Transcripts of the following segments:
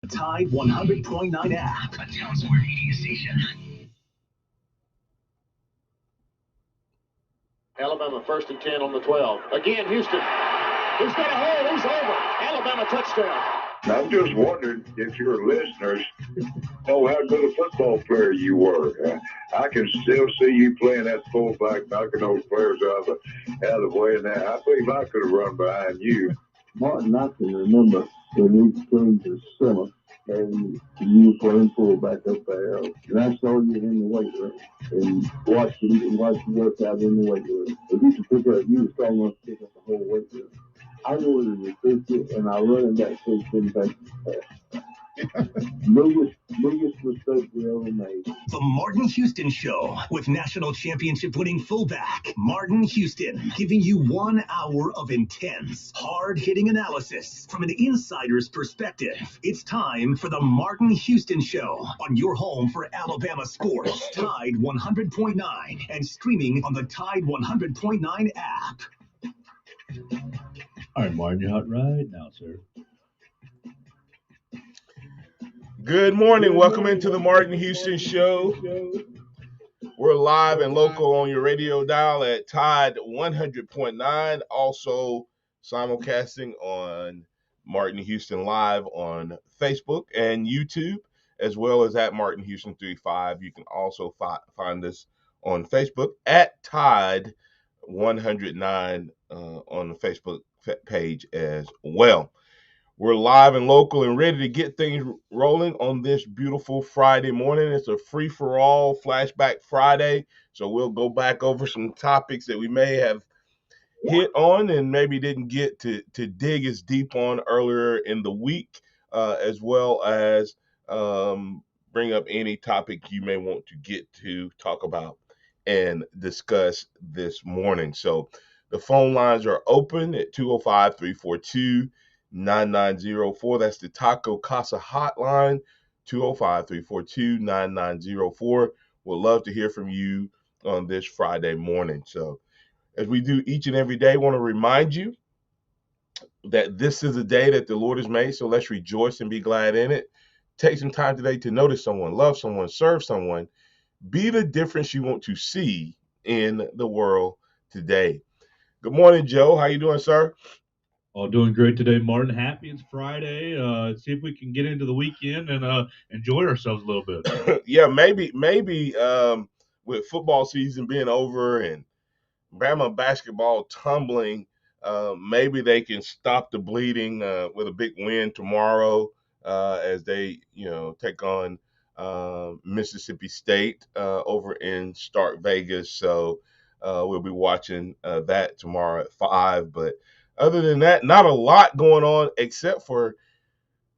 Tide 100.9 app. A town square media station. Alabama 1st and 10 on the 12. Again, Houston. He's got a hole. He's over. Alabama touchdown. I'm just wondering if your listeners know how good a football player you were. I can still see you playing that fullback, knocking those players out of the way. And I believe I could have run behind you. Martin, I can remember when we came to summer and you were playing fullback up there. And I saw you in the weight room and watched you work out in the weight room. But you could pick up, you were strong enough to pick up the whole weight room. I wanted to fix it, and I running back coach didn't take the pass. biggest mistake we ever made. The Martin Houston Show with national championship winning fullback Martin Houston, giving you 1 hour of intense, hard-hitting analysis from an insider's perspective. It's time for the Martin Houston Show on your home for Alabama sports. Tide 100.9 and streaming on the Tide 100.9 app. All right, Martin, you're hot right now, sir. Good morning. Welcome into the Martin Houston Show. We're live and local on your radio dial at Tide 100.9. Also simulcasting on Martin Houston Live on Facebook and YouTube, as well as at Martin Houston 35. You can also find us on Facebook at Tide 109 on the Facebook page as well. We're live and local and ready to get things rolling on this beautiful Friday morning. It's a free-for-all Flashback Friday, so we'll go back over some topics that we may have hit on and maybe didn't get to dig as deep on earlier in the week, as well as bring up any topic you may want to get to talk about and discuss this morning. So the phone lines are open at 205-342-9904. That's the Taco Casa hotline, 205-342-9904. We'd love to hear from you on this Friday morning. So as we do each and every day, I want to remind you that this is a day that the Lord has made, so let's rejoice and be glad in it. Take some time today to notice someone, love someone, serve someone. Be the difference you want to see in the world today. Good morning, Joe. How you doing, sir? Oh, doing great today, Martin. Happy it's Friday. See if we can get into the weekend and enjoy ourselves a little bit. Yeah, maybe with football season being over and Bama basketball tumbling, maybe they can stop the bleeding with a big win tomorrow as they, take on Mississippi State over in Stark Vegas. So we'll be watching that tomorrow at 5. But other than that, not a lot going on except for,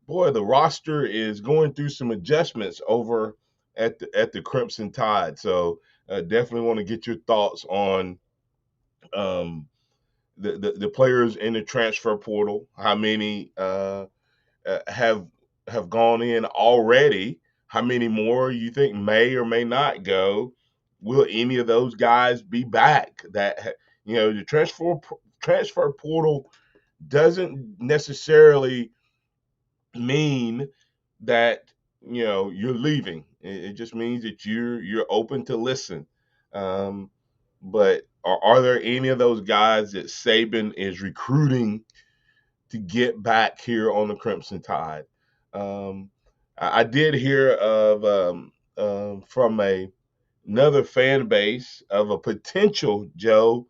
the roster is going through some adjustments over at the Crimson Tide. So definitely want to get your thoughts on the players in the transfer portal. How many have gone in already? How many more you think may or may not go? Will any of those guys be back? That the transfer portal doesn't necessarily mean that you're leaving. It just means that you're open to listen. But are there any of those guys that Saban is recruiting to get back here on the Crimson Tide? I did hear of from another fan base of a potential Joe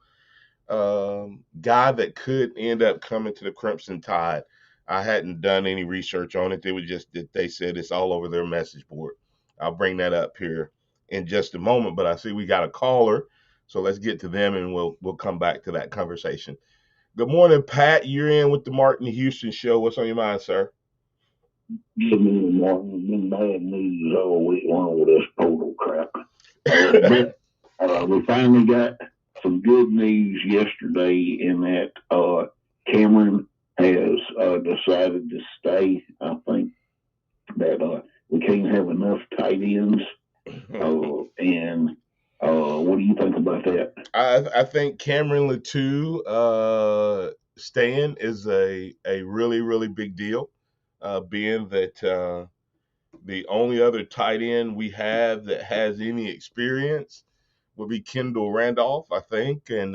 guy that could end up coming to the Crimson Tide. I hadn't done any research on it. They were just that they said it's all over their message board. I'll bring that up here in just a moment. But I see we got a caller, so let's get to them and we'll come back to that conversation. Good morning, Pat. You're in with the Martin Houston Show. What's on your mind, sir? Good morning, Martin. Been bad news all week long with this portal crap. We finally got some good news yesterday in that Cameron has decided to stay. I think that we can't have enough tight ends. And what do you think about that? I think Cameron Latou staying is a really, really big deal. being that the only other tight end we have that has any experience would be Kendall Randolph, I think, and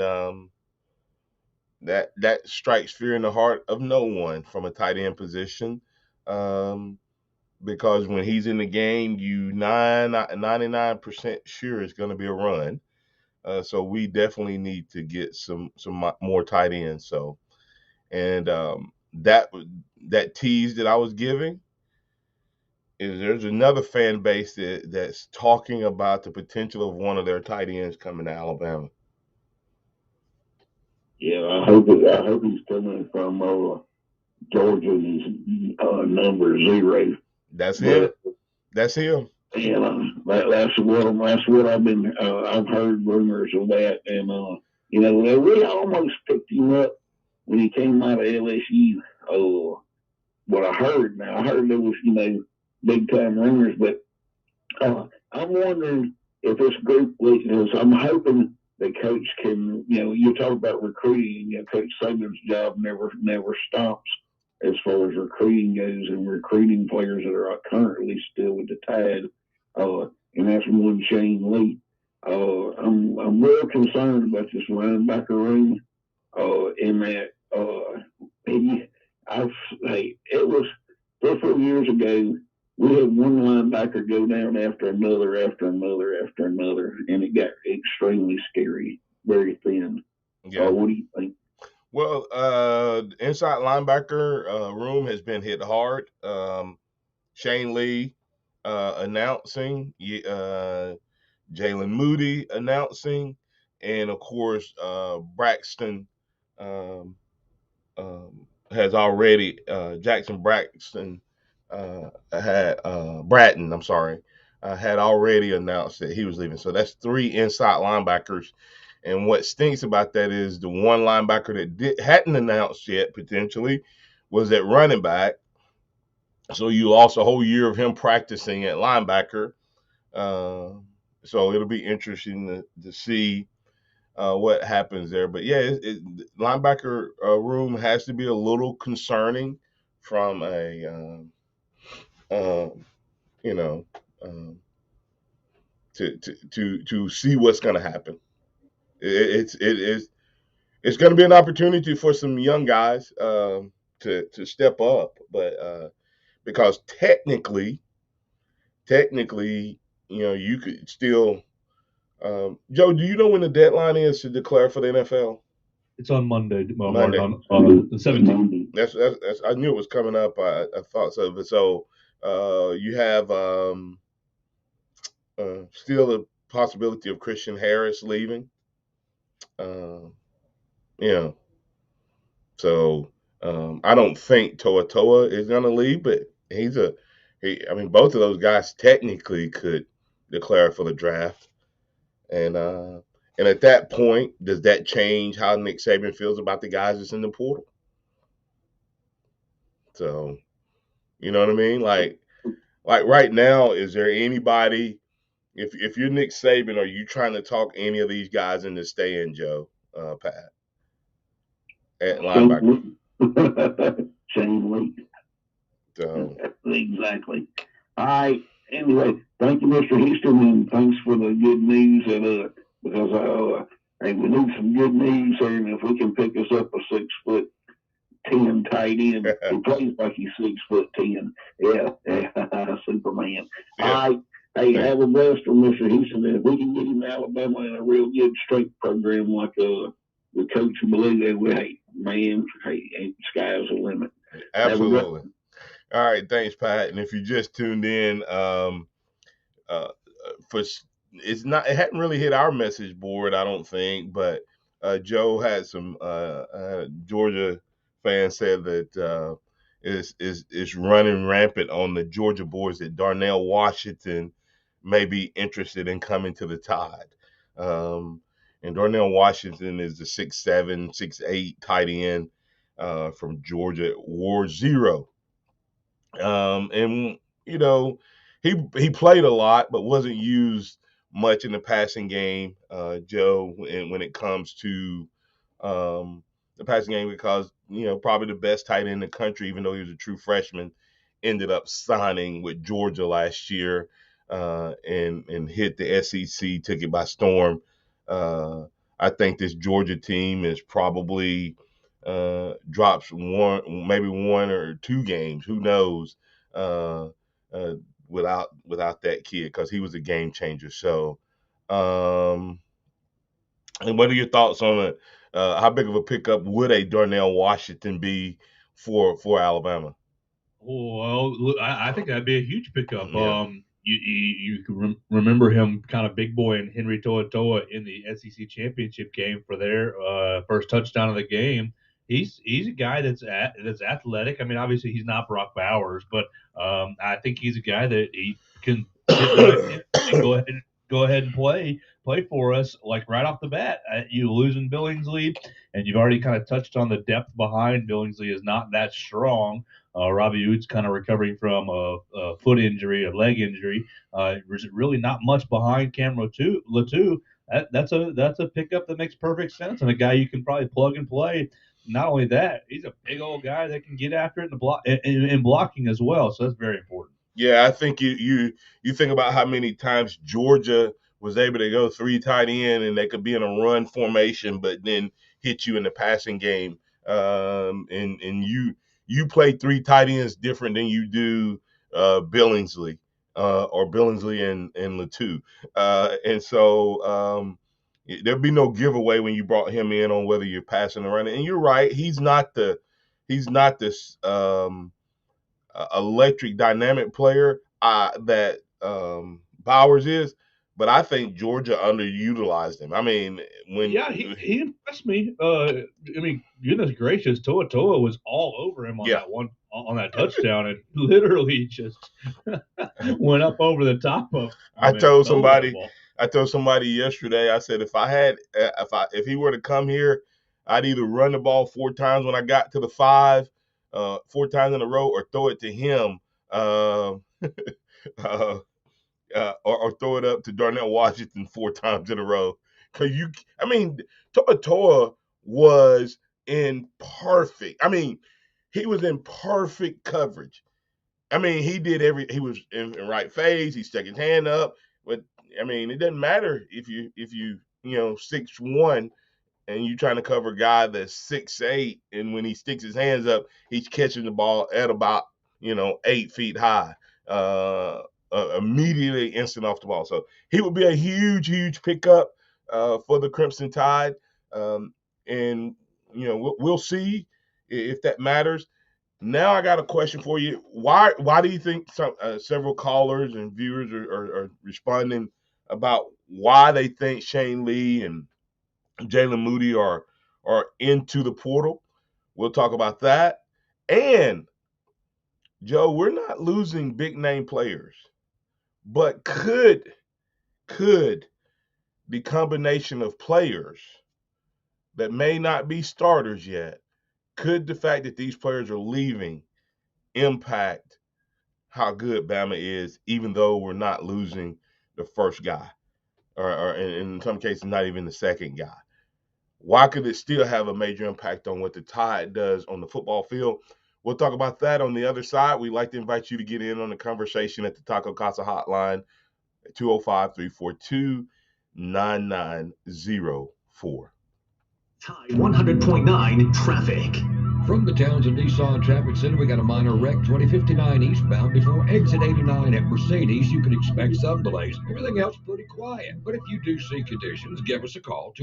that strikes fear in the heart of no one from a tight end position. Because when he's in the game, you 99% sure it's going to be a run. So we definitely need to get some more tight ends. So, and that tease that I was giving is there's another fan base that's talking about the potential of one of their tight ends coming to Alabama. Yeah, I hope he's coming from Georgia's number 0. That's him. But That's him. and that's what I've heard rumors of that, and we almost picked him up when he came out of LSU. What I heard there was big time rumors, but I'm wondering if this group, because I'm hoping the coach can, you talk about recruiting, Coach Saban's job never stops as far as recruiting goes and recruiting players that are currently still with the Tide, and that's one Shane Lee. I'm real concerned about this linebacker room, in that he, it was 3 or 4 years ago. We had one linebacker go down after another, and it got extremely scary, very thin. Yeah. What do you think? Well, inside linebacker room has been hit hard. Shane Lee announcing, Jalen Moody announcing, and of course Braxton has already Jackson Braxton had Bratton. I'm sorry, had already announced that he was leaving. So that's 3 inside linebackers. And what stinks about that is the one linebacker that hadn't announced yet potentially was at running back. So you lost a whole year of him practicing at linebacker. So it'll be interesting to see what happens there. But yeah, linebacker room has to be a little concerning from a you know to see what's going to happen. It's going to be an opportunity for some young guys to step up, but because technically, you could still. Joe, do you know when the deadline is to declare for the NFL? It's on Monday. Monday. On the 17th. That's I knew it was coming up. I thought so. But so you have still the possibility of Christian Harris leaving. You know, so I don't think Toa is going to leave, but I mean, both of those guys technically could declare for the draft, and at that point, does that change how Nick Saban feels about the guys that's in the portal? So, you know what I mean? Like right now, is there anybody? If you're Nick Saban, are you trying to talk any of these guys into staying, Joe, Pat, at linebacker? Shane Lee. So Exactly. All right. Anyway, thank you, Mr. Houston, and thanks for the good news. And because hey, we need some good news here, and if we can pick us up a 6'10" tight end, he plays like he's 6'10". Yeah, Superman. Yeah. All right. Hey, have a blessed one, Mr. Houston. And if we can get him to Alabama in a real good strength program like the coach Blue, hey, man, hey, sky's the limit. Absolutely. All right, thanks, Pat. And if you just tuned in, it hadn't really hit our message board, I don't think, but Joe had some Georgia fans said that it's running rampant on the Georgia boards that Darnell Washington may be interested in coming to the Tide. And Darnell Washington is the 6'7", 6'8" tight end from Georgia, War Zero. And he played a lot, but wasn't used much in the passing game, Joe. And when it comes to the passing game, because probably the best tight end in the country, even though he was a true freshman, ended up signing with Georgia last year and hit the SEC, took it by storm. I think this Georgia team is probably drops maybe one or two games, who knows, without that kid, because he was a game changer. So, and what are your thoughts on it? How big of a pickup would a Darnell Washington be for Alabama? Well, look, I think that'd be a huge pickup. Yeah. You can remember him kind of big boy and Henry To'oTo'o in the SEC championship game for their first touchdown of the game. He's a guy that's athletic. I mean, obviously he's not Brock Bowers, but I think he's a guy that he can get right in and go ahead and play for us like right off the bat. You losing Billingsley, and you've already kind of touched on the depth behind Billingsley is not that strong. Robbie Oud's kind of recovering from a foot injury, a leg injury. There's really not much behind Cam Latu. That's a pickup that makes perfect sense, and a guy you can probably plug and play. Not only that, he's a big old guy that can get after it in blocking as well. So that's very important. Yeah, I think you think about how many times Georgia was able to go 3 tight end and they could be in a run formation, but then hit you in the passing game. And you play 3 tight ends different than you do Billingsley or Billingsley and Latu. And so there'd be no giveaway when you brought him in on whether you're passing or running. And you're right, he's not this electric dynamic player that Bowers is, but I think Georgia underutilized him. I mean, he impressed me. I mean, goodness gracious, To'oTo'o was all over him on that touchdown, and literally just went up over the top of him. I told somebody yesterday, I said if he were to come here, I'd either run the ball 4 times when I got to the 5, 4 times in a row, or throw it to him, or throw it up to Darnell Washington 4 times in a row. Because To'oTo'o was in perfect. I mean, he was in perfect coverage. I mean, he was in right phase. He stuck his hand up, but I mean, it doesn't matter if you 6'1" and you're trying to cover a guy that's 6'8", and when he sticks his hands up, he's catching the ball at about 8 feet high, immediately instant off the ball. So he would be a huge pickup for the Crimson Tide, and we'll see if that matters. Now I got a question for you. Why do you think several callers and viewers are responding about why they think Shane Lee and Jalen Moody are into the portal? We'll talk about that. And Joe, we're not losing big name players, but could the combination of players that may not be starters yet, could the fact that these players are leaving impact how good Bama is, even though we're not losing the first guy, or in some cases not even the second guy? Why could it still have a major impact on what the Tide does on the football field? We'll talk about that on the other side. We'd like to invite you to get in on the conversation at the Taco Casa hotline at 205-342-9904. Tide 100.9 traffic. From the Townsend Nissan Traffic Center, we got a minor wreck 2059 eastbound before exit 89 at Mercedes. You can expect some delays. Everything else pretty quiet. But if you do see conditions, give us a call,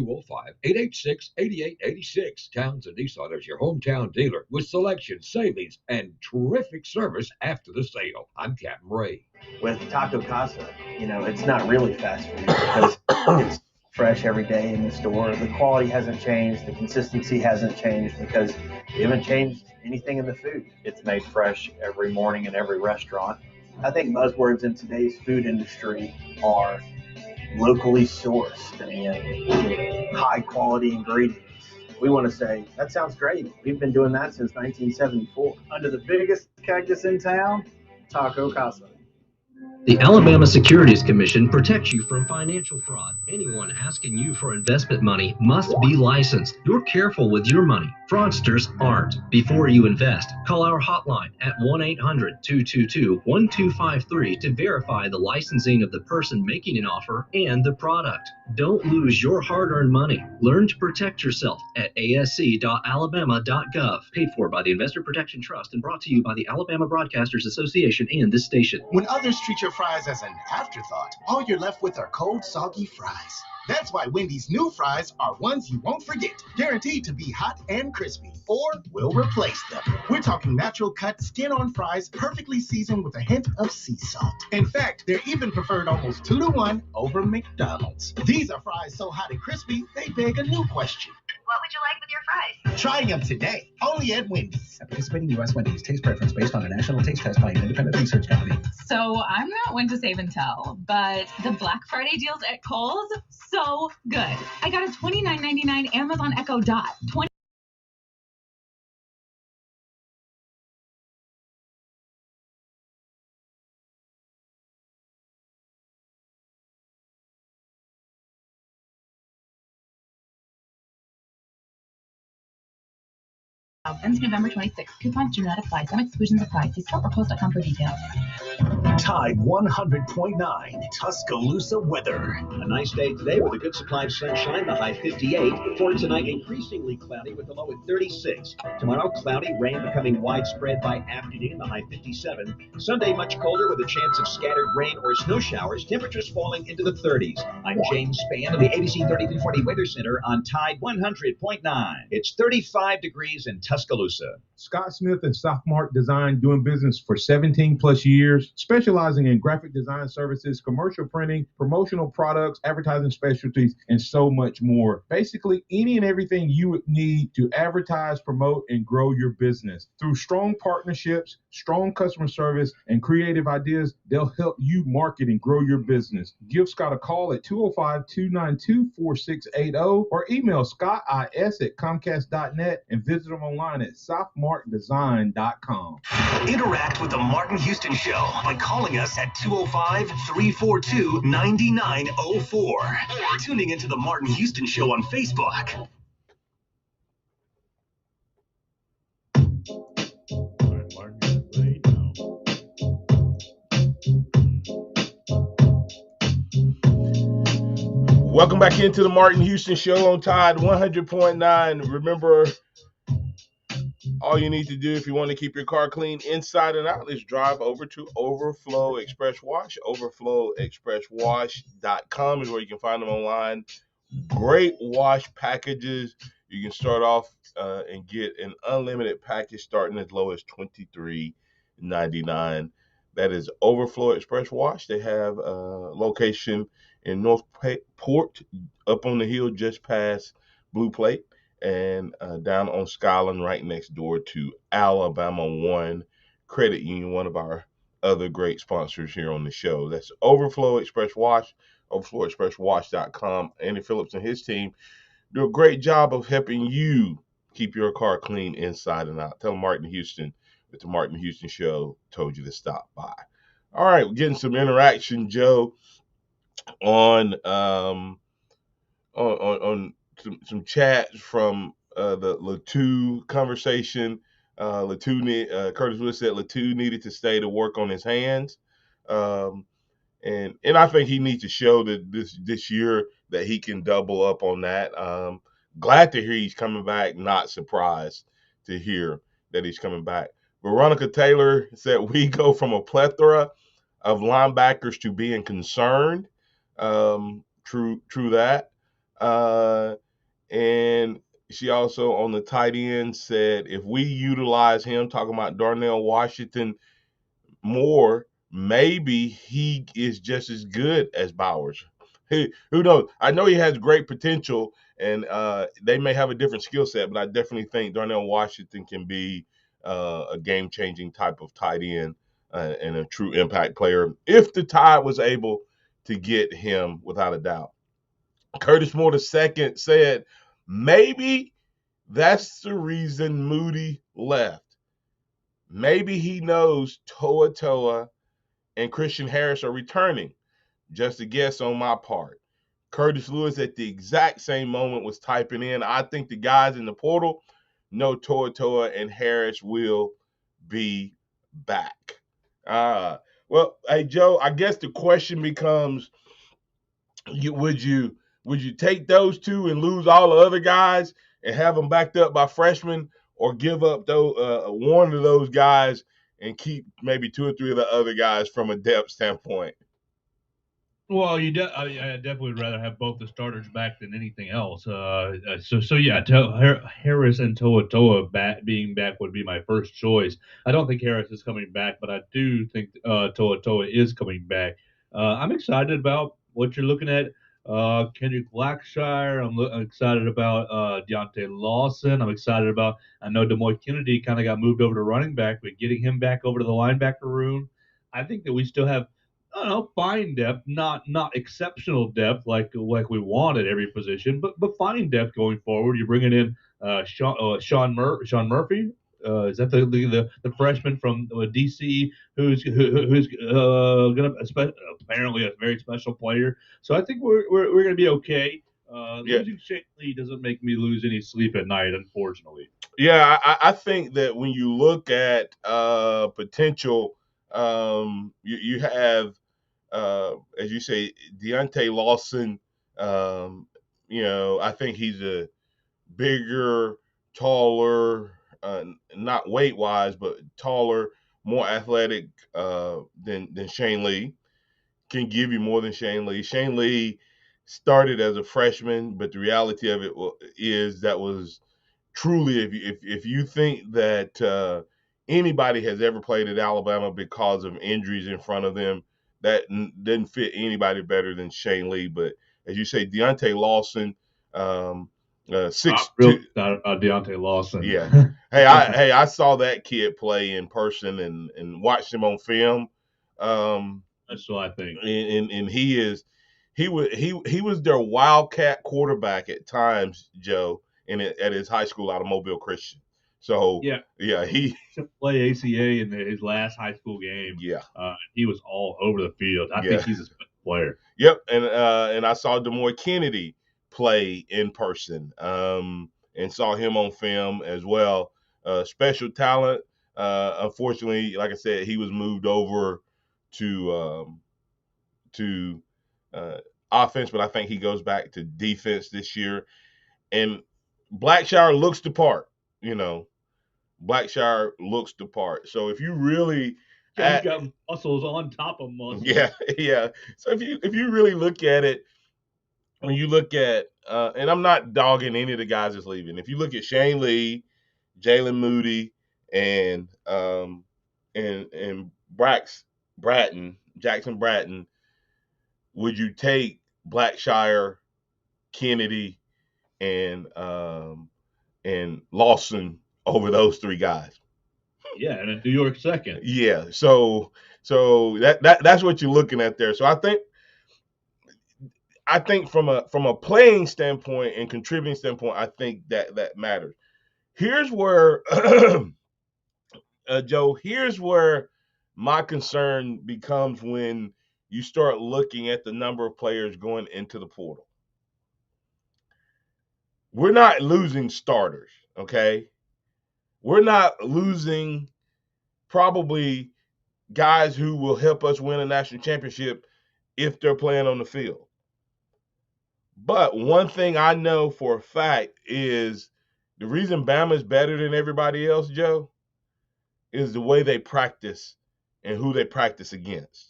205-886-8886. Townsend Nissan is your hometown dealer with selection, savings, and terrific service after the sale. I'm Captain Ray. With Taco Casa, it's not really fast food because it's fresh every day in the store. The quality hasn't changed. The consistency hasn't changed because we haven't changed anything in the food. It's made fresh every morning in every restaurant. I think buzzwords in today's food industry are locally sourced and high quality ingredients. We want to say, that sounds great. We've been doing that since 1974. Under the biggest cactus in town, Taco Casa. The Alabama Securities Commission protects you from financial fraud. Anyone asking you for investment money must be licensed. You're careful with your money. Fraudsters aren't. Before you invest, call our hotline at 1-800-222-1253 to verify the licensing of the person making an offer and the product. Don't lose your hard-earned money. Learn to protect yourself at asc.alabama.gov. Paid for by the Investor Protection Trust and brought to you by the Alabama Broadcasters Association and this station. When others treat your fries as an afterthought, all you're left with are cold, soggy fries. That's why Wendy's new fries are ones you won't forget, guaranteed to be hot and crispy, or we'll replace them. We're talking natural cut, skin-on fries, perfectly seasoned with a hint of sea salt. In fact, they're even preferred almost 2-to-1 over McDonald's. These are fries so hot and crispy, they beg a new question. What would you like with your fries? Try them today, only at Wendy's. At participating U.S. Wendy's, taste preference based on a national taste test by an independent research company. So I'm not one to save and tell, but the Black Friday deals at Kohl's, so good. I got a $29.99 Amazon Echo Dot. Ends November 26th. Coupons do not apply. Some exclusions apply. See store.kohls.com for details. Tide 100.9 Tuscaloosa weather. A nice day today with a good supply of sunshine, the high 58. For tonight, increasingly cloudy with the low at 36. Tomorrow, cloudy, rain becoming widespread by afternoon, the high 57. Sunday, much colder with a chance of scattered rain or snow showers, temperatures falling into the 30s. I'm James Spann of the ABC 3340 Weather Center on Tide 100.9. It's 35 degrees in Tuscaloosa. Scott Smith and Sophomart Design, doing business for 17 plus years, specializing in graphic design services, commercial printing, promotional products, advertising specialties, and so much more. Basically, any and everything you would need to advertise, promote, and grow your business. Through strong partnerships, strong customer service, and creative ideas, they'll help you market and grow your business. Give Scott a call at 205-292-4680 or email scottis@comcast.net and visit them online at sophmartdesign.com. Interact with the Martin Houston Show by calling us at 205-342-9904 or tuning into the Martin Houston Show on Facebook. Welcome back into the Martin Houston Show on Tide 100.9. Remember, all you need to do if you want to keep your car clean inside and out is drive over to Overflow Express Wash. OverflowExpressWash.com is where you can find them online. Great wash packages. You can start off and get an unlimited package starting as low as $23.99. That is Overflow Express Wash. They have a location in Northport, up on the hill just past Blue Plate, and down on Skyland right next door to Alabama One Credit Union, one of our other great sponsors here on the show. That's Overflow Express Wash, overflowexpresswash.com. Andy Phillips and his team do a great job of helping you keep your car clean inside and out. Tell them Martin Houston with the Martin Houston Show told you to stop by. All right, we're getting some interaction, Joe, on some chats from the Latou conversation. Curtis Wood said Latou needed to stay to work on his hands, and I think he needs to show that this year that he can double up on that. Glad to hear he's coming back. Not surprised to hear that he's coming back. Veronica Taylor said we go from a plethora of linebackers to being concerned. True that. And she also on the tight end said if we utilize him, talking about Darnell Washington more, maybe he is just as good as Bowers. Who knows? I know he has great potential, and they may have a different skill set, but I definitely think Darnell Washington can be a game-changing type of tight end and a true impact player if the Tide was able to get him, without a doubt. Curtis Moore II said, maybe that's the reason Moody left. Maybe he knows Toa and Christian Harris are returning. Just a guess on my part. Curtis Lewis at the exact same moment was typing in. I think the guys in the portal know Toa and Harris will be back. Well, hey Joe, I guess the question becomes: would you take those two and lose all the other guys and have them backed up by freshmen, or give up one of those guys and keep maybe two or three of the other guys from a depth standpoint? Well, I definitely would rather have both the starters back than anything else. So yeah, Harris and Toa being back would be my first choice. I don't think Harris is coming back, but I do think Toa is coming back. I'm excited about what you're looking at. Kendrick Blackshire. I'm excited about Deontay Lawson. I'm excited about. I know Demoy Kennedy kind of got moved over to running back, but getting him back over to the linebacker room, I think that we still have, I don't know, fine depth, not exceptional depth like we want at every position, but fine depth going forward. You're bringing in Sean Murphy. Is that the freshman from DC who's going to apparently a very special player? So I think we're going to be okay. Losing Shane Lee doesn't make me lose any sleep at night, unfortunately. Yeah, I think that when you look at potential, you have, as you say, Deontay Lawson. I think he's a bigger, taller, not weight wise, but taller, more athletic than Shane Lee. Can give you more than Shane Lee. Shane Lee started as a freshman, but the reality of it is that was truly, if you think that anybody has ever played at Alabama because of injuries in front of them, that didn't fit anybody better than Shane Lee. But as you say, Deontay Lawson, 6'2". Deontay Lawson. Yeah. I saw that kid play in person and watched him on film. That's what I think. And he was their wildcat quarterback at times, Joe, at his high school out of Mobile Christian. So he play ACA in his last high school game. Yeah, he was all over the field. I think he's a special player. Yep, and I saw Demoy Kennedy play in person, and saw him on film as well. Special talent. Unfortunately, like I said, he was moved over to offense, but I think he goes back to defense this year. And Blackshire looks the part, Blackshire looks the part. So if you really he's got muscles on top of muscles. Yeah. So if you really look at it, when you look at and I'm not dogging any of the guys that's leaving. If you look at Shane Lee, Jalen Moody, and Jackson Bratton, would you take Blackshire, Kennedy, and Lawson over those three guys? Yeah, and a New York second. Yeah, so that's what you're looking at there. So I think from a playing standpoint and contributing standpoint, I think that matters. Here's where Joe, here's where my concern becomes when you start looking at the number of players going into the portal. We're not losing starters, okay? We're not losing probably guys who will help us win a national championship if they're playing on the field. But one thing I know for a fact is the reason Bama is better than everybody else, Joe, is the way they practice and who they practice against.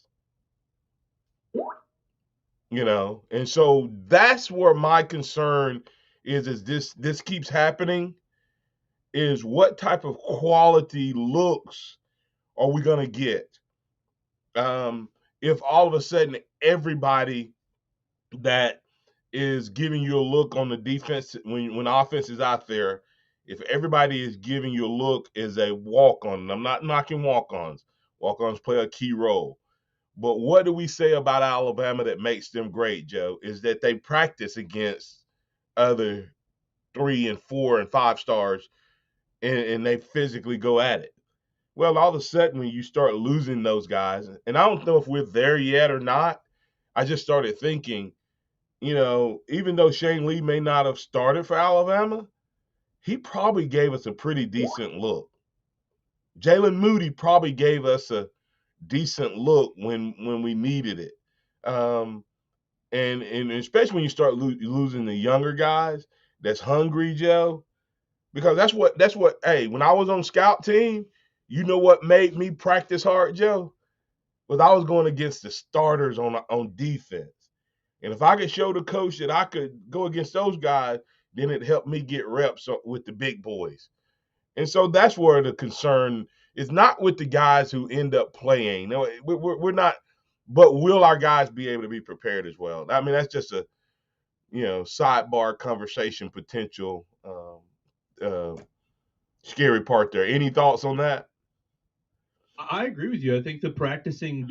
And so that's where my concern is this keeps happening, is what type of quality looks are we going to get? If all of a sudden everybody that is giving you a look on the defense when offense is out there, if everybody is giving you a look as a walk-on, and I'm not knocking walk-ons. Walk-ons play a key role. But what do we say about Alabama that makes them great, Joe, is that they practice against other 3 and 4 and 5 stars, and they physically go at it. Well, all of a sudden when you start losing those guys, and I don't know if we're there yet or not, I just started thinking, even though Shane Lee may not have started for Alabama, he probably gave us a pretty decent look. Jalen Moody probably gave us a decent look when we needed it. And especially when you start losing the younger guys that's hungry, Joe, because that's what. Hey, when I was on scout team, you know what made me practice hard, Joe, was I was going against the starters on defense, and if I could show the coach that I could go against those guys, then it helped me get reps with the big boys. And so that's where the concern is, not with the guys who end up playing. No, we're not. But will our guys be able to be prepared as well? I mean, that's just a sidebar conversation potential. Scary part there. Any thoughts on that? I agree with you. I think the practicing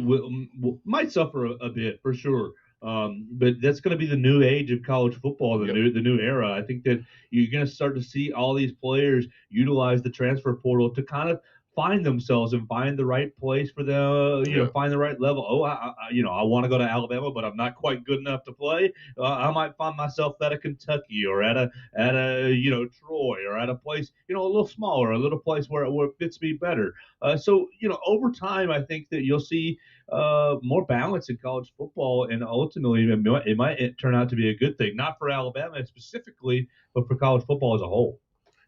might suffer a bit for sure. But that's going to be the new age of college football, the new era. I think that you're going to start to see all these players utilize the transfer portal to kind of find themselves and find the right place for them, find the right level. Oh, I want to go to Alabama, but I'm not quite good enough to play. I might find myself at a Kentucky or at a Troy or at a place, a little smaller, a little place where it fits me better. So over time, I think that you'll see more balance in college football, and ultimately it might turn out to be a good thing, not for Alabama specifically, but for college football as a whole.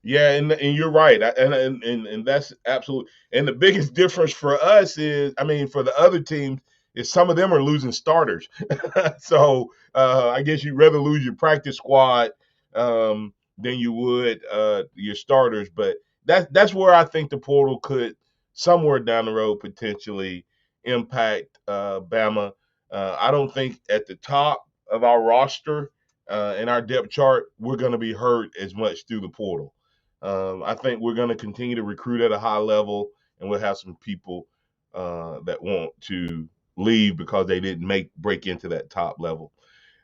Yeah, and you're right, and that's absolutely. And the biggest difference for us is, I mean, for the other teams, is some of them are losing starters. So I guess you'd rather lose your practice squad than you would your starters. But that's where I think the portal could somewhere down the road potentially impact Bama. I don't think at the top of our roster and our depth chart we're going to be hurt as much through the portal. I think we're going to continue to recruit at a high level, and we'll have some people that want to leave because they didn't break into that top level.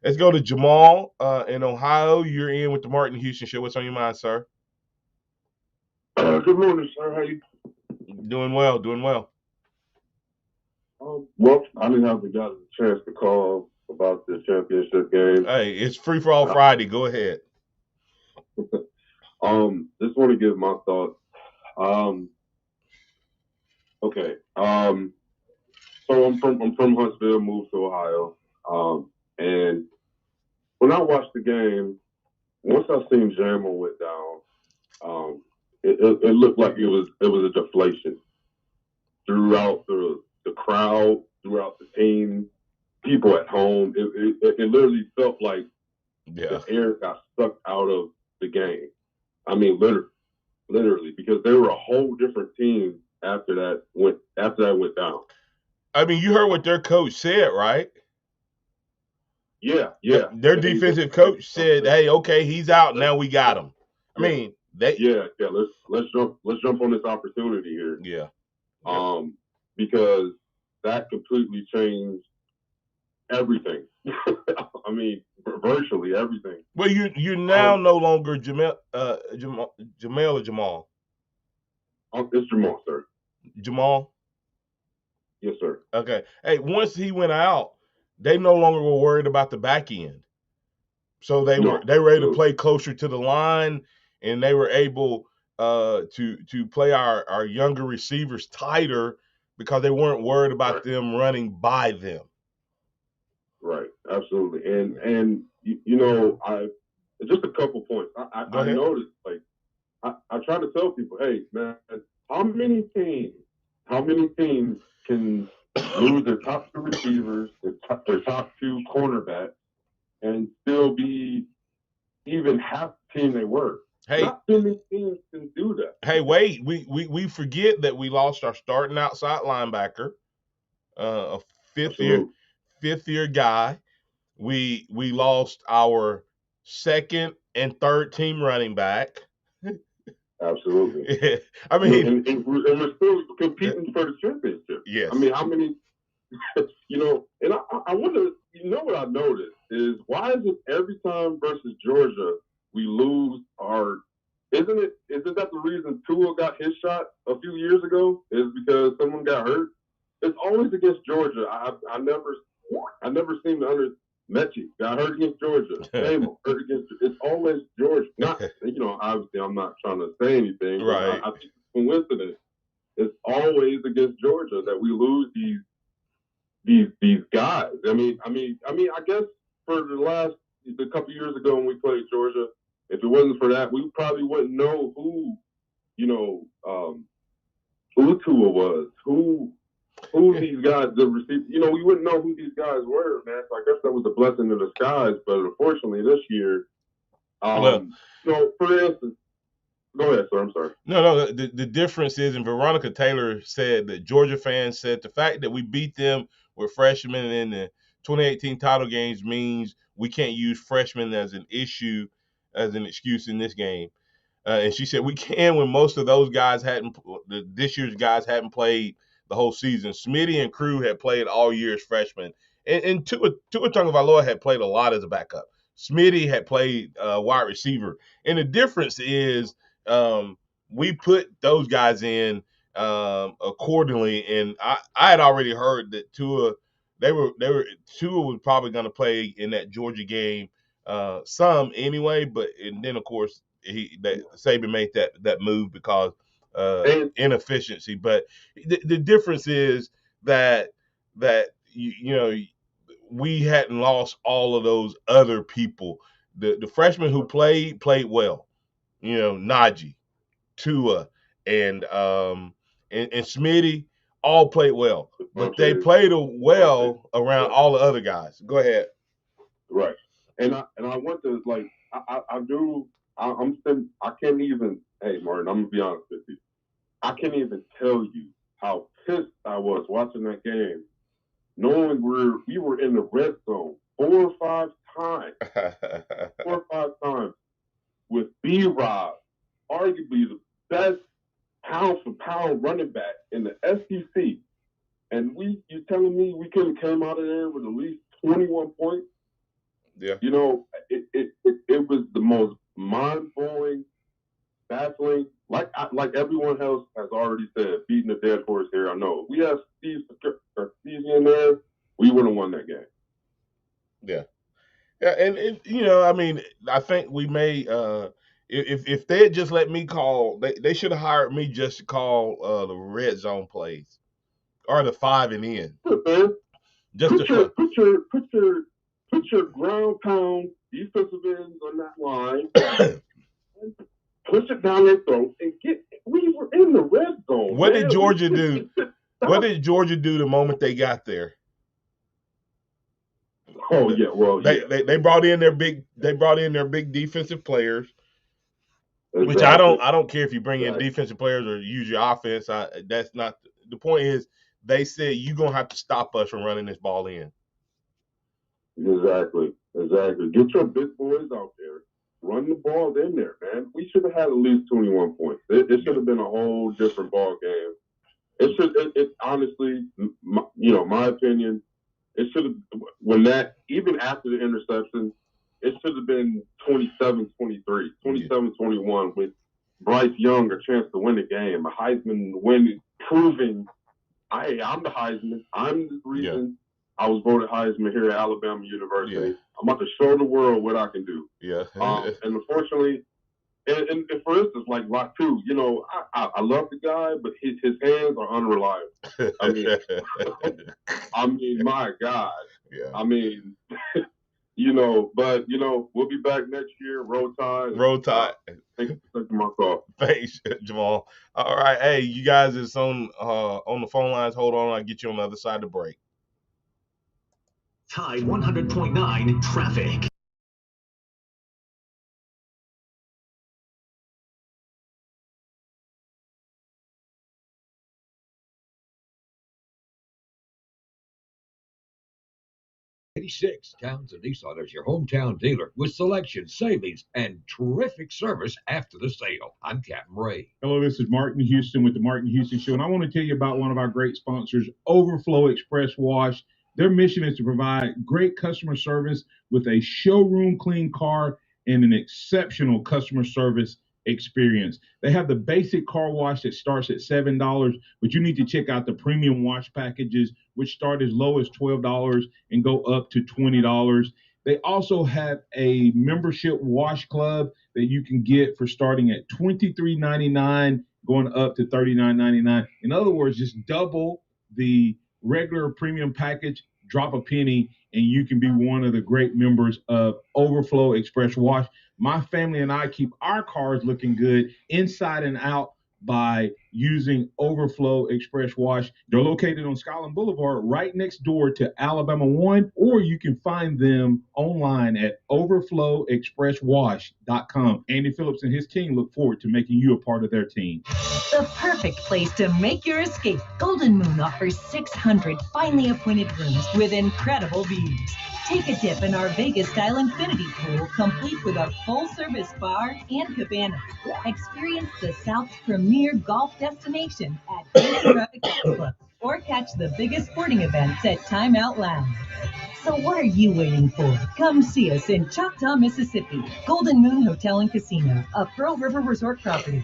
Let's go to Jamal in Ohio. You're in with the Martin Houston Show. What's on your mind, sir? Good morning, sir. How you? Doing well. Well, I didn't have got a chance to call about the championship game. Hey, it's free for all Friday. Go ahead. Just want to give my thoughts. Okay. So I'm from Huntsville, moved to Ohio. And when I watched the game, once I seen Jammer went down, it looked like it was a deflation throughout the crowd, throughout the team, people at home. It literally felt like the air got sucked out of the game. I mean, literally, because they were a whole different team after that went down. I mean, you heard what their coach said, right? Yeah. Their defensive coach said, "Hey, okay, he's out. Now we got him." I mean, let's jump on this opportunity here. Yeah. Because that completely changed everything. I mean, virtually everything. Well, you're now no longer Jamel or Jamal. It's Jamal, sir. Jamal. Yes, sir. Okay. Hey, once he went out, they no longer were worried about the back end. So they were able to play closer to the line, and they were able to play our younger receivers tighter because they weren't worried about them running by them. Right. Absolutely. And I just a couple points. I noticed, like, I try to tell people, hey, man, how many teams can lose their top two receivers, their top two cornerbacks, and still be even half the team they were? Hey, not too many teams can do that. Hey, wait, we forget that we lost our starting outside linebacker, a fifth year guy. We lost our second and third team running back. Absolutely. I mean, and we're still competing for the championship. Yes. I mean, how many? And I wonder. What I noticed is, why is it every time versus Georgia we lose our? Isn't it isn't that the reason Tua got his shot a few years ago? Is because someone got hurt? It's always against Georgia. I never seem to under Mechie got hurt against Georgia. Bama hurt against. It's always Georgia. Not obviously I'm not trying to say anything, but Right. I think it's coincidence. It's always against Georgia that we lose these guys. I mean, I guess for a couple years ago when we played Georgia, if it wasn't for that, we probably wouldn't know who Tua was, who these guys, the receiver, we wouldn't know who these guys were, man. So I guess that was a blessing in disguise. But unfortunately, this year, for instance, go ahead, sir. I'm sorry. No. The difference is, and Veronica Taylor said that Georgia fans said the fact that we beat them with freshmen in the 2018 title games means we can't use freshmen as an issue, as an excuse in this game. And she said we can when most of those guys this year's guys hadn't played the whole season. Smitty and Crew had played all year as freshmen. And Tua Tagovailoa had played a lot as a backup. Smitty had played wide receiver. And the difference is we put those guys in accordingly. And I had already heard that Tua was probably going to play in that Georgia game some anyway. And then of course Saban made that move because inefficiency. But the difference is that we hadn't lost all of those other people. The freshmen who played well. Najee, Tua, and Smitty all played well, but they played well around all the other guys. Go ahead. Right, and I want to I can't even. Hey, Martin, I'm gonna be honest with you. I can't even tell you how pissed I was watching that game, knowing we were in the red zone 4 or 5 times with B-Rob, arguably the best pound for pound running back in the SEC, and you're telling me we couldn't came out of there with at least 21 points? Yeah. It was the most mind-blowing, baffling. Like everyone else has already said, beating a dead horse here. I know. If we had Steve in there, we would have won that game. Yeah. Yeah, and I think we may if they had just let me call, they should have hired me just to call the red zone plays or the 5 and in. Just put your ground pound defensive ends on that line, push it down their throat, and we were in the red zone. What did Georgia do? What did Georgia do the moment they got there? Oh yeah, well they brought in their big defensive players, exactly. Which I don't care if you bring in defensive players or use your offense. That's not the point. Is they said you're gonna have to stop us from running this ball in. Exactly. Get your big boys out there, run the ball in there, man. We should have had at least 21 points. It should have been a whole different ball game. It honestly, my opinion. It should have, even after the interception, it should have been 27-23, 27-21 with Bryce Young a chance to win the game, a Heisman win, proving, I'm the Heisman. I'm the reason I was voted Heisman here at Alabama University. Yeah. I'm about to show the world what I can do. Yeah. And unfortunately, and for instance, like Latu, I love the guy, but his hands are unreliable. I mean, my God. Yeah. I mean, but we'll be back next year. Roll Tide. Roll Tide. Thanks for taking my call. Thanks, Jamal. All right, hey, you guys is on the phone lines. Hold on, I'll get you on the other side of the break. Tide 100.9 traffic. Townsend Nissan is your hometown dealer with selection, savings, and terrific service after the sale. I'm Captain Ray. Hello, this is Martin Houston with the Martin Houston Show, and I want to tell you about one of our great sponsors, Overflow Express Wash. Their mission is to provide great customer service with a showroom clean car and an exceptional customer service experience. They have the basic car wash that starts at $7, but you need to check out the premium wash packages, which start as low as $12 and go up to $20. They also have a membership wash club that you can get for starting at $23.99, going up to $39.99. In other words, just double the regular premium package, drop a penny, and you can be one of the great members of Overflow Express Wash. My family and I keep our cars looking good inside and out by using Overflow Express Wash. They're located on Skyland Boulevard right next door to Alabama 1, or you can find them online at overflowexpresswash.com. Andy Phillips and his team look forward to making you a part of their team. The perfect place to make your escape. Golden Moon offers 600 finely appointed rooms with incredible views. Take a dip in our Vegas-style infinity pool, complete with a full-service bar and cabana. Experience the South's premier golf destination at Golf Club, or catch the biggest sporting events at Time Out Lounge. So what are you waiting for? Come see us in Choctaw, Mississippi. Golden Moon Hotel and Casino, a Pearl River Resort property.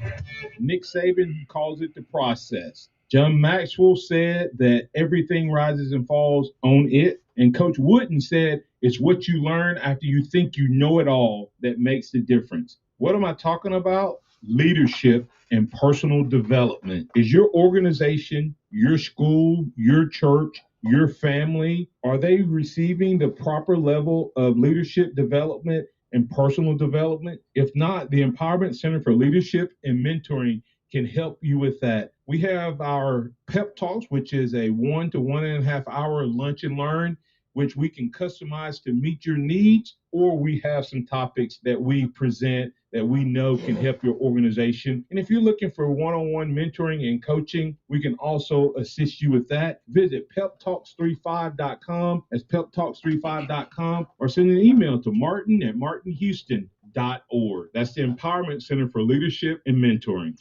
Nick Saban calls it the process. John Maxwell said that everything rises and falls on it. And Coach Wooden said it's what you learn after you think you know it all that makes the difference. What am I talking about? Leadership and personal development. Is your organization, your school, your church, your family, are they receiving the proper level of leadership development and personal development? If not, the Empowerment Center for Leadership and Mentoring can help you with that. We have our pep talks, which is a 1 to 1.5 hour lunch and learn, which we can customize to meet your needs, or we have some topics that we present that we know can help your organization. And if you're looking for one-on-one mentoring and coaching, we can also assist you with that. Visit peptalks35.com. That's peptalks35.com, or send an email to martin@martinhouston.org. That's the Empowerment Center for Leadership and Mentoring.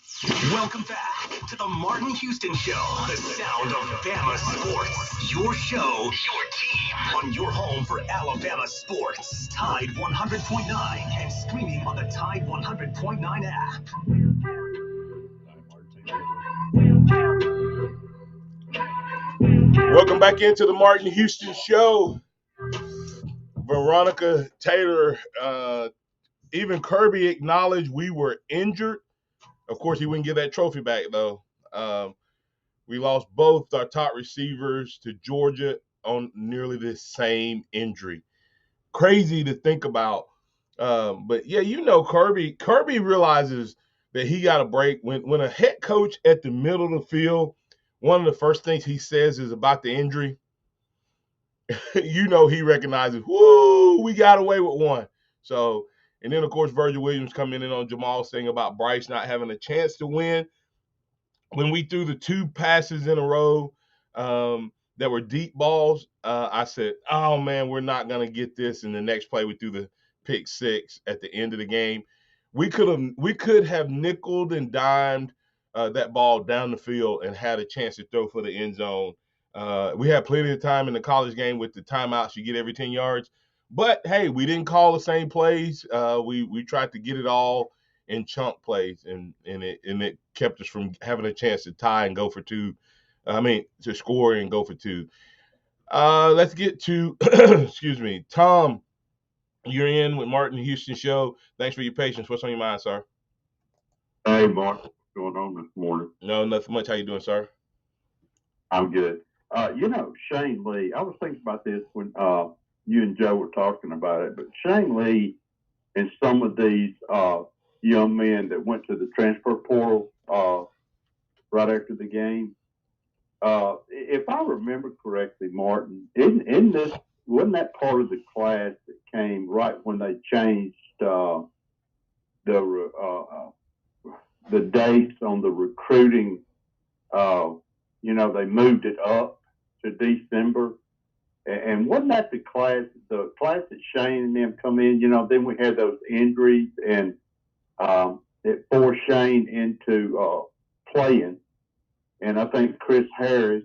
Welcome back to the Martin Houston Show, the sound of Bama sports. Your show, your team, on your home for Alabama sports. Tide 100.9 and streaming on the Tide 100.9 app. Welcome back into the Martin Houston Show. Veronica Taylor, even Kirby acknowledged we were injured. Of course, he wouldn't get that trophy back, though. We lost both our top receivers to Georgia on nearly the same injury. Crazy to think about. But, yeah, you know Kirby realizes that he got a break. When a head coach at the middle of the field, one of the first things he says is about the injury. You know he recognizes, whoo, we got away with one. So, and then, of course, Virgil Williams coming in on Jamal saying about Bryce not having a chance to win. When we threw the 2 passes in a row that were deep balls, I said, oh, man, we're not going to get this. And the next play, we threw the pick 6 at the end of the game. We could have nickeled and dimed that ball down the field and had a chance to throw for the end zone. We had plenty of time in the college game with the timeouts you get every 10 yards. But, hey, we didn't call the same plays. We tried to get it all in chunk plays, and it kept us from having a chance to tie and go for 2. To score and go for 2. Let's get to, excuse me, Tom, you're in with Martin Houston Show. Thanks for your patience. What's on your mind, sir? Hey, Mark. What's going on this morning? No, nothing much. How you doing, sir? I'm good. Shane Lee, I was thinking about this when you and Joe were talking about it, but Shane Lee and some of these young men that went to the transfer portal right after the game, if I remember correctly, Martin, wasn't that part of the class that came right when they changed the dates on the recruiting? They moved it up to December. And wasn't that the class that Shane and them come in? Then we had those injuries, and it forced Shane into playing. And I think Chris Harris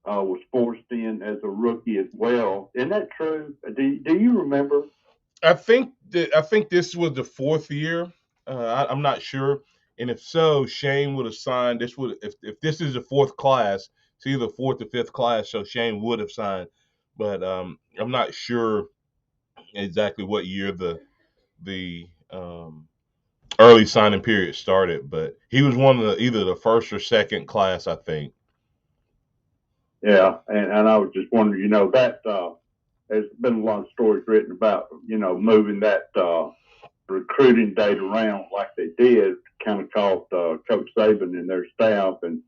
was forced in as a rookie as well. Isn't that true? Do you remember? I think this was the 4th year. I'm not sure. And if so, Shane would have signed. If this is the fourth class, it's either fourth or fifth class, so Shane would have signed. But I'm not sure exactly what year the early signing period started. But he was one of either the first or second class, I think. Yeah, and I was just wondering, that there's been a lot of stories written about, moving that recruiting date around like they did, kind of caused Coach Saban and their staff, and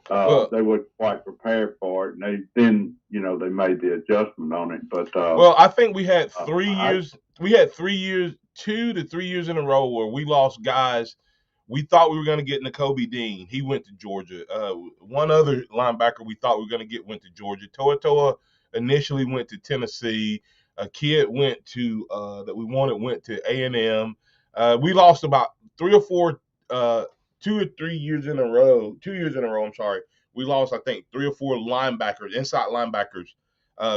they weren't quite prepared for it, and they made the adjustment on it. But I think we had 3 years. We had 3 years, 2 to 3 years in a row where we lost guys. We thought we were going to get Nakobe Dean. He went to Georgia. One other linebacker we thought we were going to get went to Georgia. Toa initially went to Tennessee. A kid went to that we wanted went to A&M. We lost about 3 or 4, 2 or 3 years in a row. 2 years in a row. I'm sorry. We lost, I think, 3 or 4 linebackers, inside linebackers.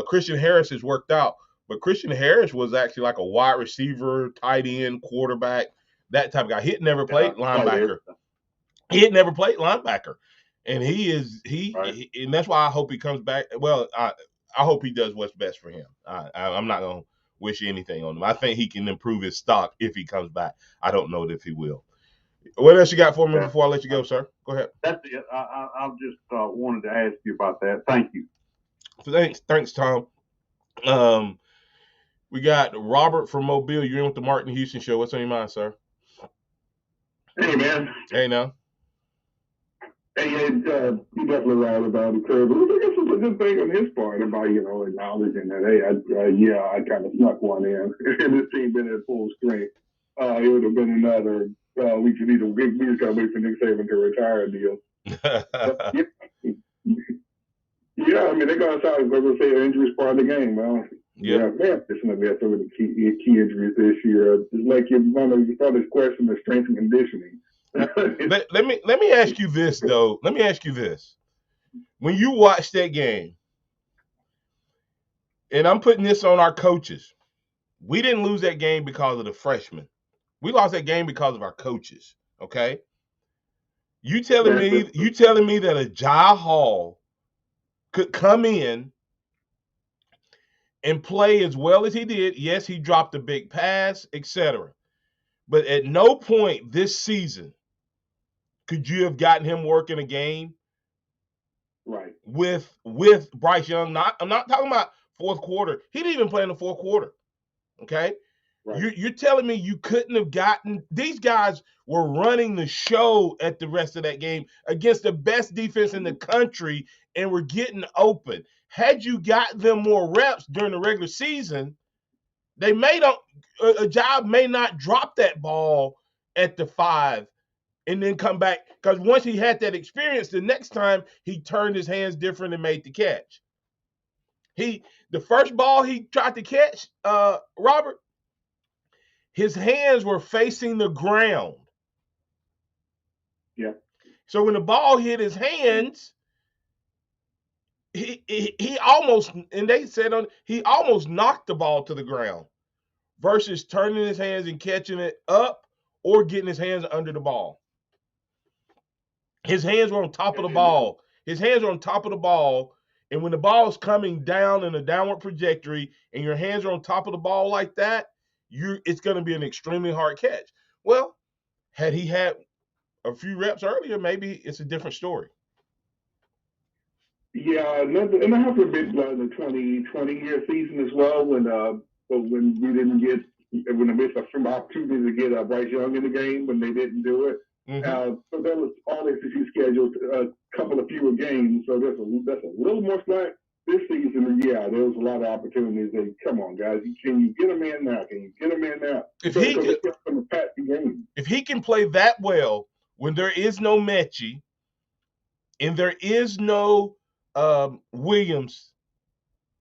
Christian Harris has worked out, but Christian Harris was actually like a wide receiver, tight end, quarterback. That type of guy. He had never played linebacker. He had never played linebacker, and and that's why I hope he comes back. Well, I hope he does what's best for him. I'm not gonna wish anything on him. I think he can improve his stock if he comes back. I don't know if he will. What else you got for me before I let you go, sir? Go ahead. That's it. I just wanted to ask you about that. Thank you. Thanks, Tom. We got Robert from Mobile. You're in with the Martin Houston Show. What's on your mind, sir? Hey, man. Hey, now. Hey, you definitely right about it, Kirby. I guess it's a good thing on his part about, acknowledging that, hey, I kind of snuck one in. And this team been at full strength. It would have been another, we just got to wait for Nick Saban to retire deal. Yeah, I mean, they're going to start, they're going to say injuries part of the game, man. Yeah, man, it's going to be some of the key injuries this year. Just like you start this question of strength and conditioning. let me ask you this, though. Let me ask you this. When you watch that game, and I'm putting this on our coaches, we didn't lose that game because of the freshmen. We lost that game because of our coaches, okay? You telling me that a Jai Hall could come in and play as well as he did? Yes, he dropped a big pass, etc. But at no point this season could you have gotten him working a game right with Bryce Young. I'm not talking about fourth quarter. He didn't even play in the fourth quarter. Okay? Right. You're telling me you couldn't have gotten – these guys were running the show at the rest of that game against the best defense in the country and were getting open. Had you got them more reps during the regular season, they a job may not drop that ball at the 5 and then come back. Because once he had that experience, the next time he turned his hands different and made the catch. The first ball he tried to catch, Robert, his hands were facing the ground. Yeah. So when the ball hit his hands, he almost, and they said he almost knocked the ball to the ground versus turning his hands and catching it up or getting his hands under the ball. His hands were on top of the ball. His hands were on top of the ball, and when the ball is coming down in a downward trajectory and your hands are on top of the ball like that, it's going to be an extremely hard catch. Well, had he had a few reps earlier, maybe it's a different story. Yeah, and that happened a bit in the 2020 season as well when we didn't get when they missed some opportunity to get Bryce Young in the game when they didn't do it. Mm-hmm. So that was all SEC scheduled a couple of fewer games. So that's a little more slack this season. And yeah, there was a lot of opportunities. Come on, guys, can you get him in now? Can you get him in now? If he can play that well when there is no Mechie and there is no Williams,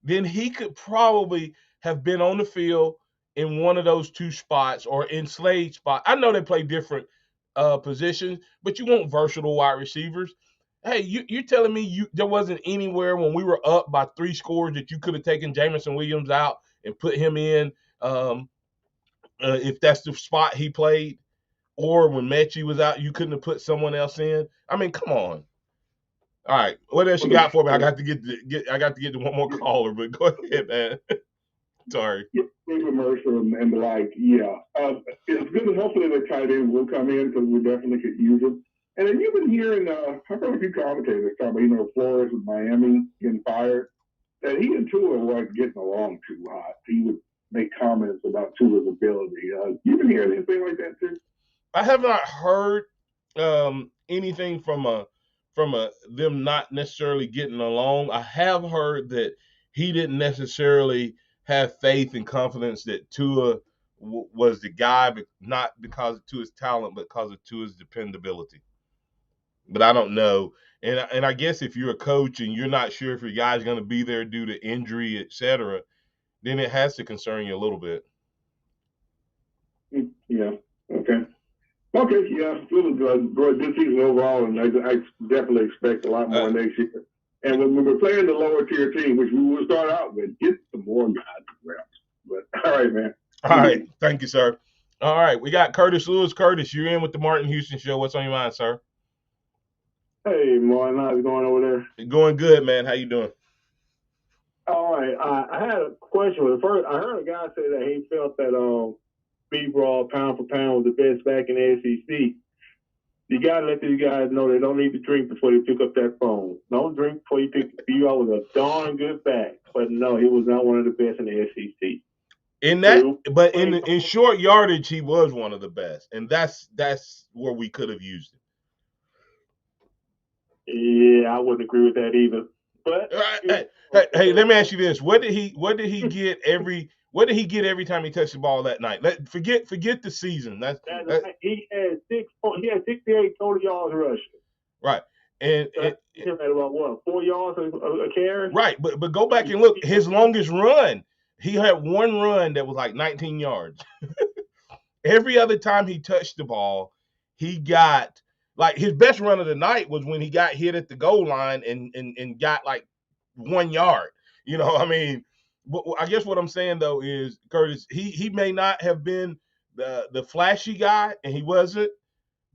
then he could probably have been on the field in one of those two spots or in Slade's spot. I know they play different positions, but you want versatile wide receivers. Hey, you're telling me there wasn't anywhere when we were up by 3 scores that you could have taken Jameson Williams out and put him in if that's the spot he played? or when Mechie was out, you couldn't have put someone else in. I mean, come on. All right, what else you got for me? I got to get to one more caller, but go ahead, man. Sorry. Commercial and like, yeah. It's good. Hopefully the tight end will come in because we definitely could use him. And then you've been hearing, I've heard a few commentators talk about, Flores and Miami getting fired, that he and Tua weren't getting along too hot. He would make comments about Tua's ability. You've been hearing anything like that too? I have not heard anything from them not necessarily getting along. I have heard that he didn't necessarily have faith and confidence that Tua was the guy, but not because of Tua's talent, but because of Tua's dependability. But I don't know. And I guess if you're a coach and you're not sure if your guy's going to be there due to injury, etc., then it has to concern you a little bit. Yeah. Okay. Okay. Yeah. It was good season overall, and I definitely expect a lot more next year. And when we're playing the lower tier team, which we will start out with, get some more guys reps. But all right, man. All right. Thank you, sir. All right. We got Curtis Lewis. Curtis, you're in with the Martin Houston Show. What's on your mind, sir? Hey, Martin. How's it going over there? Going good, man. How you doing? All right. I had a question. First, I heard a guy say that he felt that B-Raw pound for pound was the best back in the SEC. You got to let these guys know they don't need to drink before they pick up that phone. Don't drink before you pick. B-Raw was a darn good back, but no, he was not one of the best in the SEC. In short yardage, he was one of the best, and that's where we could have used him. Yeah, I wouldn't agree with that either. But hey, let me ask you this: What did he get every time he touched the ball that night? Forget the season. He had 68 total yards rushing. Right, and at about what, 4 yards a carry? Right, but go back and look. His longest run, he had one run that was like 19 yards. Every other time he touched the ball, he got. Like his best run of the night was when he got hit at the goal line and got like 1 yard. I mean, I guess what I'm saying though is, Curtis, he may not have been the flashy guy, and he wasn't,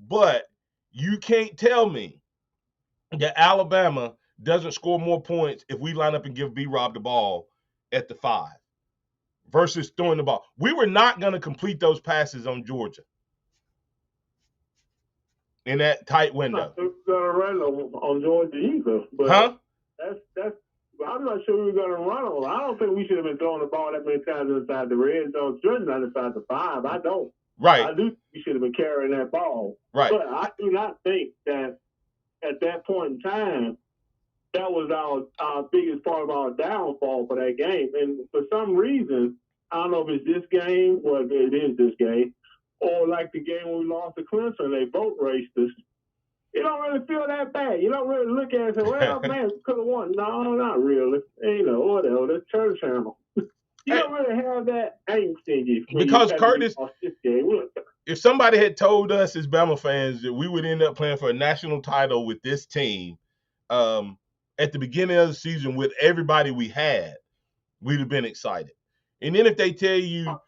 but you can't tell me that Alabama doesn't score more points if we line up and give B-Rob the ball at the 5 versus throwing the ball. We were not going to complete those passes on Georgia in that tight window. I'm not going to run on Georgia either. But that's I'm not sure we were going to run on. I don't think we should have been throwing the ball that many times inside the red zone, certainly not inside the 5. I don't. Right. I do think we should have been carrying that ball. Right. But I do not think that at that point in time, that was our biggest part of our downfall for that game. And for some reason, I don't know if it's this game, well, it is this game, or like the game when we lost to Clemson, they boat raced us. You don't really feel that bad. You don't really look at it and say, well, man, we could have won. No, not really. Whatever. That's church channel. You don't really have that angst in you. Because, Curtis, if somebody had told us as Bama fans that we would end up playing for a national title with this team at the beginning of the season with everybody we had, we'd have been excited. And then if they tell you,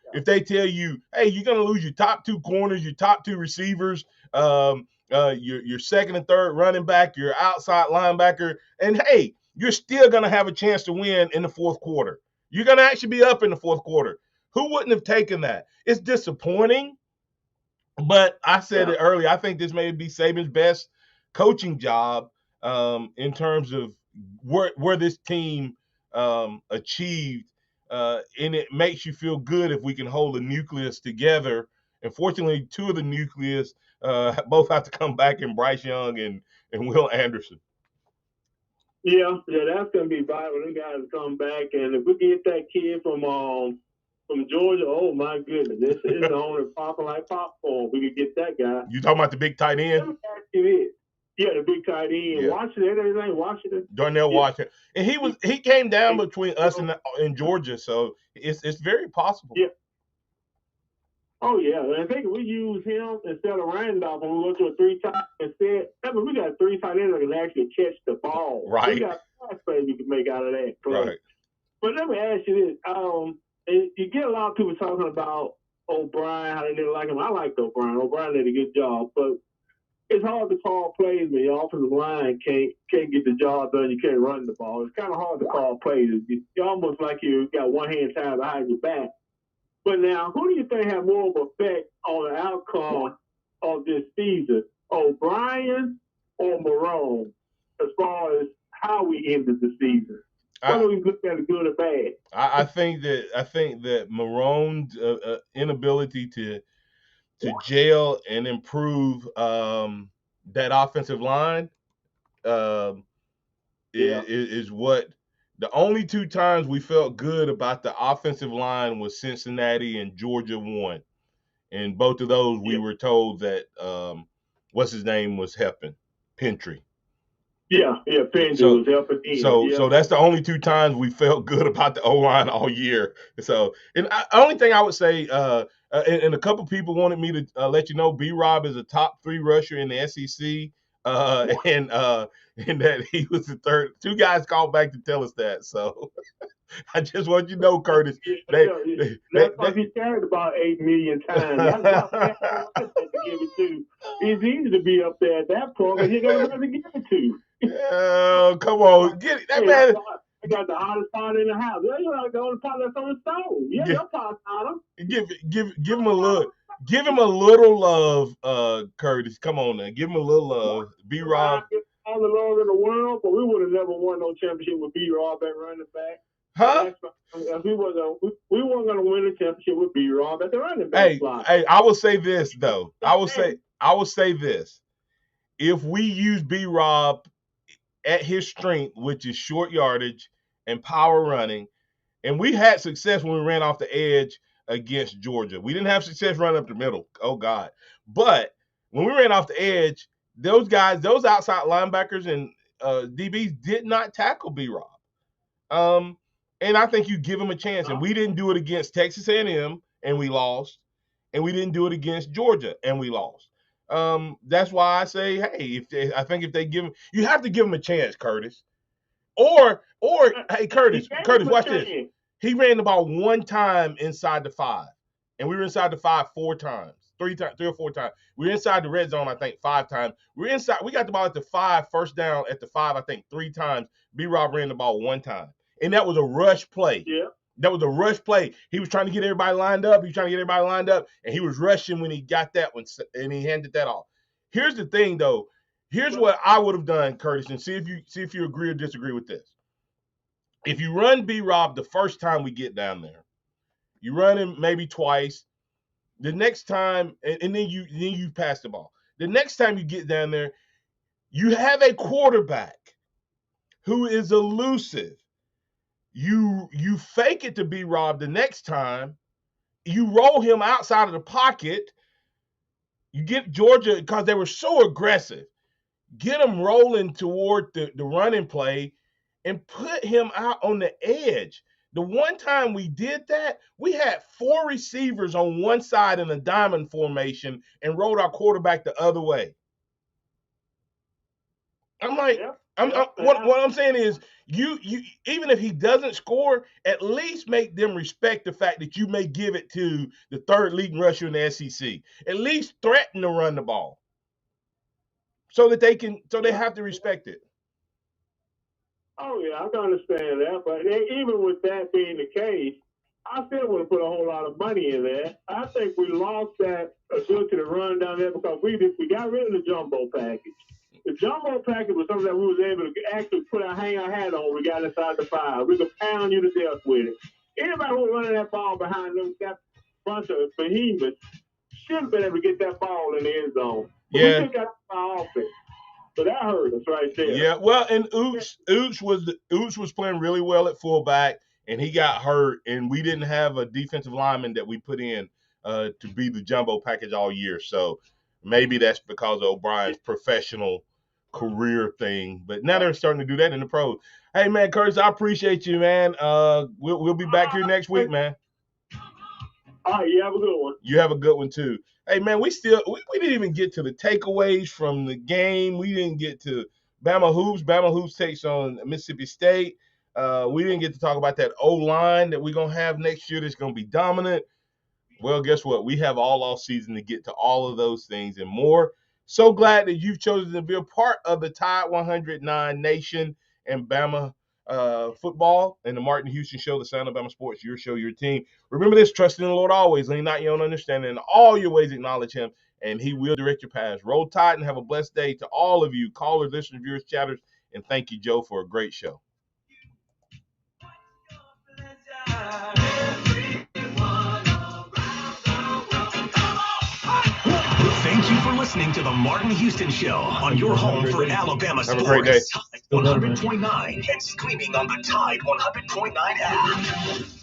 hey, you're going to lose your top 2 corners, your top 2 receivers, your second and third running back, your outside linebacker, and hey, you're still going to have a chance to win in the fourth quarter. You're going to actually be up in the fourth quarter. Who wouldn't have taken that? It's disappointing, but I said it earlier. I think this may be Saban's best coaching job in terms of where this team achieved. And it makes you feel good if we can hold the nucleus together. Unfortunately, 2 of the nucleus both have to come back in Bryce Young and Will Anderson. Yeah, that's going to be vital. They got to come back. And if we get that kid from Georgia, oh, my goodness. This is only popping like popcorn. We could get that guy. You talking about the big tight end? Let me ask you this. Yeah, the big tight end. Yeah. Washington. Darnell Washington. And he came down between us and Georgia, so it's very possible. Yeah. Oh, yeah. And I think if we use him instead of Randolph when we go to a 3-tight instead, we got 3 tight ends that can actually catch the ball. Right. We got pass plays we can make out of that. Right. But let me ask you this. You get a lot of people talking about O'Brien, how they didn't like him. I liked O'Brien. O'Brien did a good job, but it's hard to call plays when your offensive line can't get the job done. You can't run the ball. It's kind of hard to call plays. It's almost like you got one hand tied behind your back. But now, who do you think had more of an effect on the outcome of this season, O'Brien or Marone, as far as how we ended the season? Whether we look at it good or bad. I think that Marone's inability to gel and improve that offensive line is what the only two times we felt good about the offensive line was Cincinnati and Georgia won. And both of those we were told that what's his name was helping, Pentry. Pentry was helping. So that's the only two times we felt good about the O-line all year. So, and the only thing I would say, and a couple people wanted me to let you know, B-Rob is a top 3 rusher in the SEC, and that he was the third. 2 guys called back to tell us that. So I just want you to know, Curtis. That's because he carried about 8 million times. That's what to give it to. It's easy to be up there at that point, but you got to give it to. Oh, come on. Get it. That man. I got the hottest pot in the house. You know, the only pot that's on the stove. Yeah, your pot's hotter. Give him a look. Give him a little love, Curtis. Come on now. Give him a little love. B-Rob. All the love in the world, but we would have never won no championship with B-Rob at running back. Huh? We weren't going to win a championship with B-Rob at the running back slot. Hey, I will say this, though. I will say this. If we use B-Rob at his strength, which is short yardage and power running, and we had success when we ran off the edge against Georgia. We didn't have success running up the middle. Oh, God. But when we ran off the edge, those guys, those outside linebackers and DBs did not tackle B-Rob. And I think you give them a chance. And we didn't do it against Texas A&M, and we lost. And we didn't do it against Georgia, and we lost. That's why I say, hey, if they give him, you have to give him a chance, Curtis. Or hey, Curtis, watch this. He ran the ball 1 time inside the 5, and we were inside the 5 4 times, 3 or 4 times. We were inside the red zone, I think 5 times. We got the ball at the 5, first down at the 5, I think 3 times. B-Rob ran the ball 1 time, and that was a rush play. Yeah. That was a rush play. He was trying to get everybody lined up. And he was rushing when he got that one, and he handed that off. Here's the thing, though. Here's what I would have done, Curtis, and see if you agree or disagree with this. If you run B-Rob the first time we get down there, you run him maybe twice. The next time, and then you pass the ball. The next time you get down there, you have a quarterback who is elusive. You fake it to B-Rob the next time. You roll him outside of the pocket. You get Georgia, because they were so aggressive, get him rolling toward the running play and put him out on the edge. The one time we did that, we had 4 receivers on one side in a diamond formation and rolled our quarterback the other way. I'm like, what I'm saying is, you even if he doesn't score, at least make them respect the fact that you may give it to the 3rd leading rusher in the SEC. At least threaten to run the ball, so that they have to respect it. Oh yeah, I can understand that, but even with that being the case, I still want to put a whole lot of money in there. I think we lost that ability to run down there because we got rid of the jumbo package. The jumbo package was something that we was able to actually hang our hat on. We got inside the 5. We could pound you to death with it. Anybody who was running that ball behind them, that bunch of behemoths, should have been able to get that ball in the end zone. But we took out our offense. So that hurt us right there. Yeah, well, and Ooch was playing really well at fullback, and he got hurt, and we didn't have a defensive lineman that we put in to be the jumbo package all year. So maybe that's because of O'Brien's professional career thing. But now they're starting to do that in the pros. Hey, man, Curtis, I appreciate you, man. We'll be back here next week, man. All right, you have a good one. You have a good one, too. Hey, man, we didn't even get to the takeaways from the game. We didn't get to Bama Hoops. Bama Hoops takes on Mississippi State. We didn't get to talk about that O-line that we're going to have next year that's going to be dominant. Well, guess what? We have all off season to get to all of those things and more. So glad that you've chosen to be a part of the Tide 109 Nation and Bama football and the Martin Houston Show, the Sound of Bama Sports, your show, your team. Remember this, trust in the Lord always, lean not your own understanding, in all your ways acknowledge him, and he will direct your paths. Roll Tide and have a blessed day to all of you, callers, listeners, viewers, chatters, and thank you, Joe, for a great show. Thank you for listening to the Martin Houston Show on your home for Alabama Have sports. a great day. Tide 100.9 and streaming on the Tide 100.9 app.